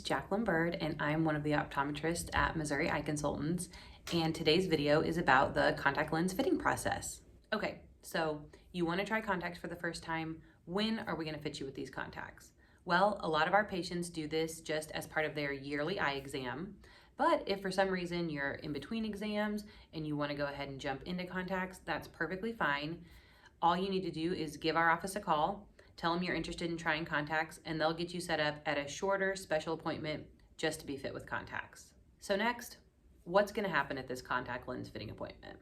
Jacqueline Byrd, and I'm one of the optometrists at Missouri Eye Consultants, and today's video is about the contact lens fitting process. Okay, so you want to try contacts for the first time. When are we going to fit you with these contacts? Well, a lot of our patients do this just as part of their yearly eye exam, but if for some reason you're in between exams and you want to go ahead and jump into contacts, that's perfectly fine. All you need to do is give our office a call, tell them you're interested in trying contacts, and they'll get you set up at a shorter special appointment just to be fit with contacts. So next, what's going to happen at this contact lens fitting appointment?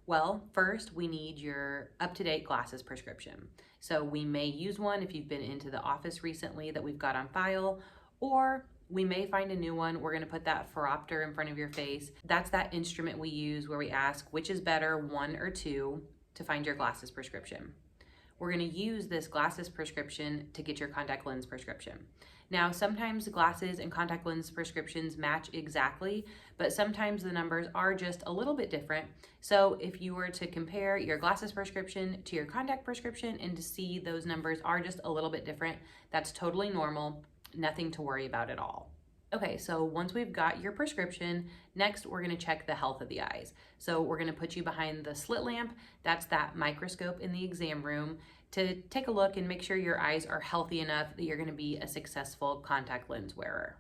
Well, first we need your up-to-date glasses prescription. So we may use one if you've been into the office recently that we've got on file, or we may find a new one. We're going to put that phoropter in front of your face. That's that instrument we use where we ask which is better, one or two, to find your glasses prescription. We're going to use this glasses prescription to get your contact lens prescription. Now, sometimes glasses and contact lens prescriptions match exactly, but sometimes the numbers are just a little bit different. So if you were to compare your glasses prescription to your contact prescription and to see those numbers are just a little bit different, that's totally normal, nothing to worry about at all. Okay, so once we've got your prescription, next we're going to check the health of the eyes. So we're going to put you behind the slit lamp, that's that microscope in the exam room, to take a look and make sure your eyes are healthy enough that you're going to be a successful contact lens wearer.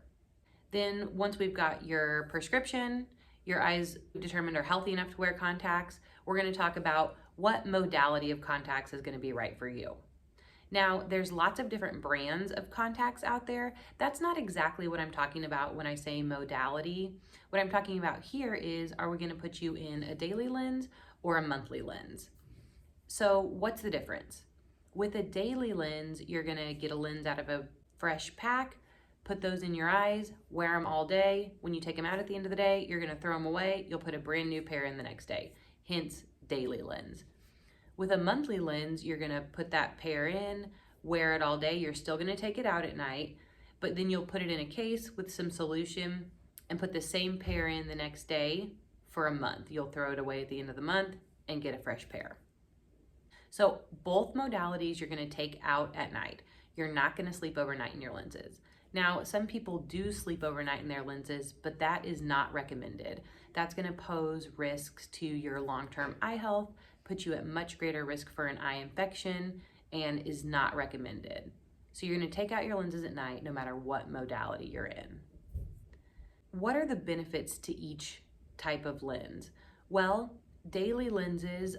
Then once we've got your prescription, your eyes determined are healthy enough to wear contacts, we're going to talk about what modality of contacts is going to be right for you. Now, there's lots of different brands of contacts out there. That's not exactly what I'm talking about when I say modality. What I'm talking about here is, are we going to put you in a daily lens or a monthly lens? So what's the difference? With a daily lens, you're going to get a lens out of a fresh pack, put those in your eyes, wear them all day. When you take them out at the end of the day, you're going to throw them away. You'll put a brand new pair in the next day, hence daily lens. With a monthly lens, you're going to put that pair in, wear it all day. You're still going to take it out at night, but then you'll put it in a case with some solution and put the same pair in the next day for a month. You'll throw it away at the end of the month and get a fresh pair. So both modalities you're going to take out at night. You're not going to sleep overnight in your lenses. Now, some people do sleep overnight in their lenses, but that is not recommended. That's going to pose risks to your long-term eye health, put you at much greater risk for an eye infection, and is not recommended. So you're going to take out your lenses at night no matter what modality you're in. What are the benefits to each type of lens? Well, daily lenses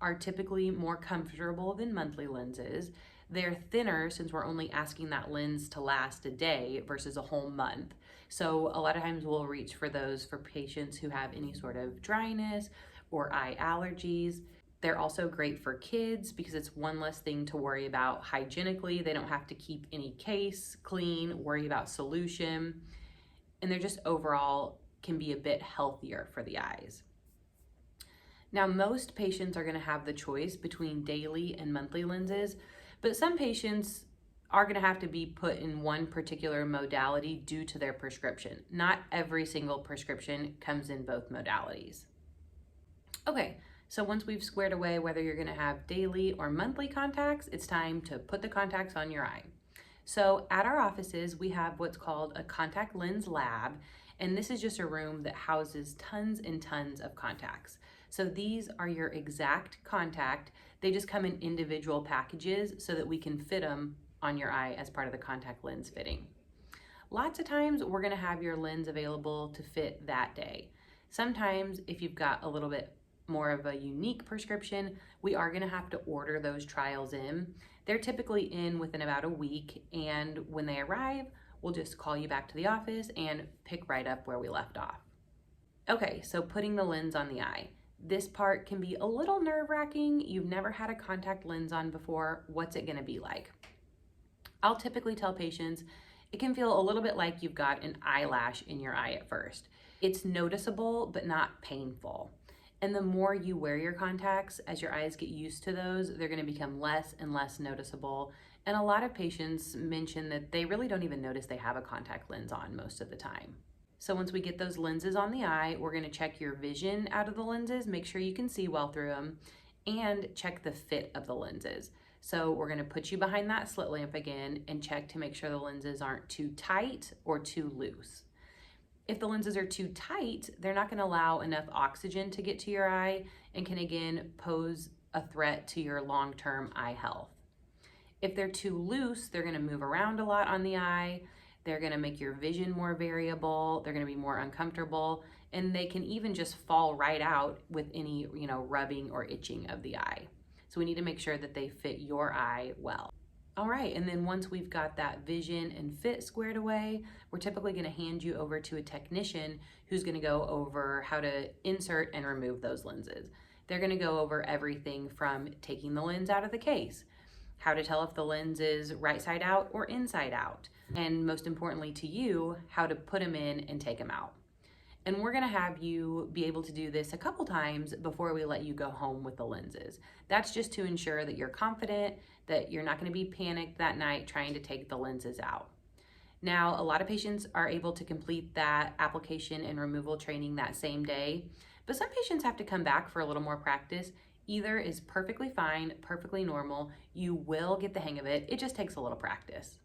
are typically more comfortable than monthly lenses. They're thinner since we're only asking that lens to last a day versus a whole month. So a lot of times we'll reach for those for patients who have any sort of dryness or eye allergies. They're also great for kids because it's one less thing to worry about hygienically. They don't have to keep any case clean, worry about solution, and they're just overall can be a bit healthier for the eyes. Now, most patients are going to have the choice between daily and monthly lenses, but some patients are going to have to be put in one particular modality due to their prescription. Not every single prescription comes in both modalities. Okay, so once we've squared away whether you're going to have daily or monthly contacts, it's time to put the contacts on your eye. So at our offices, we have what's called a contact lens lab, and this is just a room that houses tons and tons of contacts. So these are your exact contact. They just come in individual packages so that we can fit them on your eye as part of the contact lens fitting. Lots of times we're going to have your lens available to fit that day. Sometimes if you've got a little bit more of a unique prescription, we are going to have to order those trials in. They're typically in within about a week, and when they arrive, we'll just call you back to the office and pick right up where we left off. Okay, so putting the lens on the eye. This part can be a little nerve-wracking. You've never had a contact lens on before. What's it going to be like? I'll typically tell patients it can feel a little bit like you've got an eyelash in your eye at first. It's noticeable, but not painful. And the more you wear your contacts, as your eyes get used to those, they're going to become less and less noticeable. And a lot of patients mention that they really don't even notice they have a contact lens on most of the time. So once we get those lenses on the eye, we're going to check your vision out of the lenses, make sure you can see well through them, and check the fit of the lenses. So we're gonna put you behind that slit lamp again and check to make sure the lenses aren't too tight or too loose. If the lenses are too tight, they're not gonna allow enough oxygen to get to your eye and can again pose a threat to your long-term eye health. If they're too loose, they're gonna move around a lot on the eye. They're gonna make your vision more variable. They're gonna be more uncomfortable, and they can even just fall right out with any, rubbing or itching of the eye. So we need to make sure that they fit your eye well. All right, and then once we've got that vision and fit squared away, we're typically gonna hand you over to a technician who's gonna go over how to insert and remove those lenses. They're gonna go over everything from taking the lens out of the case, how to tell if the lens is right side out or inside out, and most importantly to you, how to put them in and take them out. And we're gonna have you be able to do this a couple times before we let you go home with the lenses. That's just to ensure that you're confident, that you're not gonna be panicked that night trying to take the lenses out. Now, a lot of patients are able to complete that application and removal training that same day, but some patients have to come back for a little more practice. Either is perfectly fine, perfectly normal. You will get the hang of it. It just takes a little practice.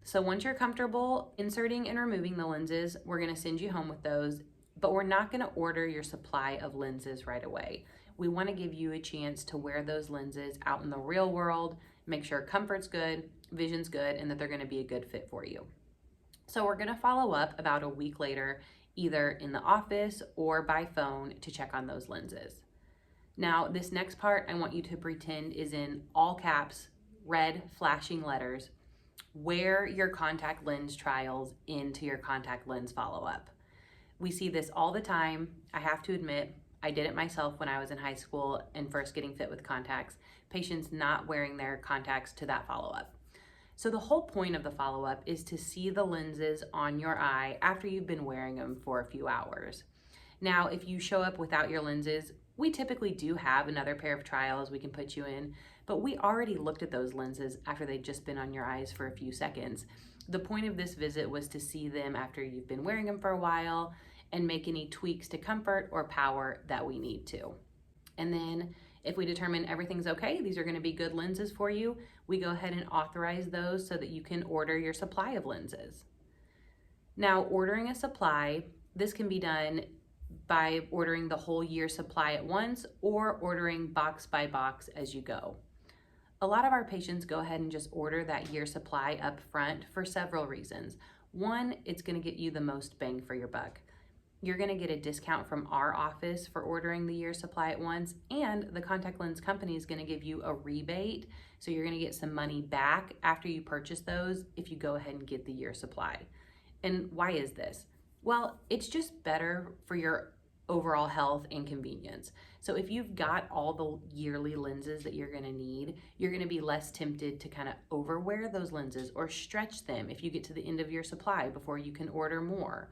So once you're comfortable inserting and removing the lenses, we're gonna send you home with those, but we're not gonna order your supply of lenses right away. We wanna give you a chance to wear those lenses out in the real world, make sure comfort's good, vision's good, and that they're gonna be a good fit for you. So we're gonna follow up about a week later, either in the office or by phone to check on those lenses. Now, this next part I want you to pretend is in all caps, red flashing letters. Wear your contact lens trials into your contact lens follow-up. We see this all the time. I have to admit, I did it myself when I was in high school and first getting fit with contacts, patients not wearing their contacts to that follow-up. So the whole point of the follow-up is to see the lenses on your eye after you've been wearing them for a few hours. Now, if you show up without your lenses, we typically do have another pair of trials we can put you in, but we already looked at those lenses after they'd just been on your eyes for a few seconds. The point of this visit was to see them after you've been wearing them for a while and make any tweaks to comfort or power that we need to. And then if we determine everything's okay, these are gonna be good lenses for you, we go ahead and authorize those so that you can order your supply of lenses. Now, ordering a supply, this can be done by ordering the whole year supply at once or ordering box by box as you go. A lot of our patients go ahead and just order that year supply up front for several reasons. One, it's gonna get you the most bang for your buck. You're gonna get a discount from our office for ordering the year supply at once, and the contact lens company is gonna give you a rebate, so you're gonna get some money back after you purchase those if you go ahead and get the year supply. And why is this? Well, it's just better for your overall health and convenience. So if you've got all the yearly lenses that you're gonna need, you're gonna be less tempted to kind of overwear those lenses or stretch them if you get to the end of your supply before you can order more.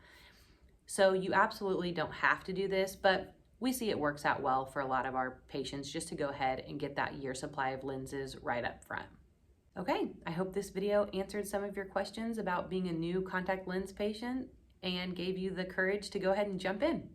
So you absolutely don't have to do this, but we see it works out well for a lot of our patients just to go ahead and get that year supply of lenses right up front. Okay, I hope this video answered some of your questions about being a new contact lens patient and gave you the courage to go ahead and jump in.